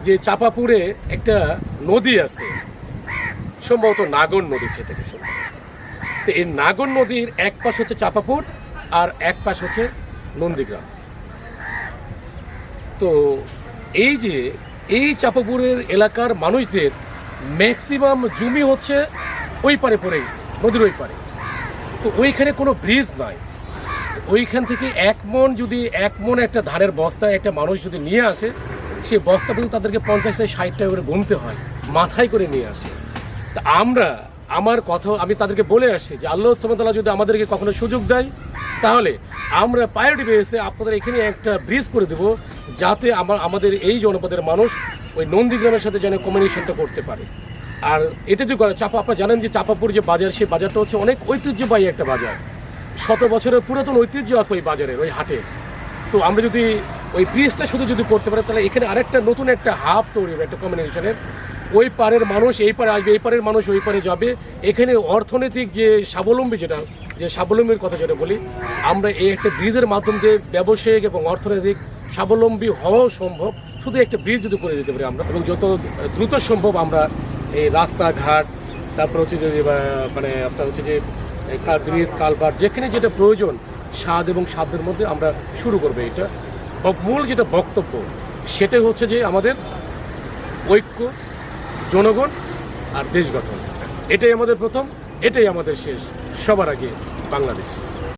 যে চাপাপুরে একটা নদী আছে, সম্ভবত নাগর নদী, সেটাকে সম্ভবত। তো এই নাগর নদীর এক পাশ হচ্ছে চাপাপুর আর এক পাশ হচ্ছে নন্দীগ্রাম। তো এই যে এই চাপাপুরের এলাকার মানুষদের ম্যাক্সিমাম জমি হচ্ছে ওই পারে পড়ে গেছে, নদীর ওই পারে। তো ওইখানে কোনো ব্রিজ নাই। ওইখান থেকে এক মন একটা ধানের বস্তা একটা মানুষ যদি নিয়ে আসে, সেই বস্তা কিন্তু তাদেরকে 50 থেকে 60 টাকা করে গুনতে হয়, মাথায় করে নিয়ে আসে। তা আমি তাদেরকে বলে আসি যে আল্লাহ সুবহানাহু ওয়া তাআলা যদি আমাদেরকে কখনো সুযোগ দেয়, তাহলে আমরা প্রায়োরিটি বেসে আপনাদের এখানে একটা ব্রিজ করে দেব, যাতে আমাদের এই জনপদের মানুষ ওই নন্দীগ্রামের সাথে যেন কমিউনিকেশনটা করতে পারে। আর এটা যদি করে আপনারা জানেন যে চাপাপুর যে বাজার, সেই বাজারটা হচ্ছে অনেক ঐতিহ্যবাহী একটা বাজার, 100 বছরের পুরাতন ঐতিহ্য আছে ওই বাজারের, ওই হাটের। তো আমরা যদি ওই ব্রিজটা শুধু যদি করতে পারি, তাহলে এখানে আরেকটা নতুন একটা হাব তৈরি হবে, একটা কমিউনিকেশনের। ওই পারের মানুষ এই পারে আসবে, এই পারের মানুষ ওই পারে যাবে। এখানে অর্থনৈতিক যে স্বাবলম্বীর কথা যেটা বলি, আমরা এই একটা ব্রিজের মাধ্যম দিয়ে ব্যবসায়িক এবং অর্থনৈতিক স্বাবলম্বী হওয়াও সম্ভব, শুধু একটা ব্রিজ যদি করে দিতে পারি আমরা। এবং যত দ্রুত সম্ভব আমরা এই রাস্তাঘাট, তারপর হচ্ছে যে মানে আপনার হচ্ছে যে ব্রিজ কালভার্ট, যেখানে যেটা প্রয়োজন স্বাদ এবং সাধ্যের মধ্যে আমরা শুরু করবো। এটা মূল যেটা বক্তব্য, সেটাই হচ্ছে যে আমাদের ঐক্য, জনগণ আর দেশ গঠন। এটাই আমাদের প্রথম, এটাই আমাদের শেষ, সবার আগে বাংলাদেশ।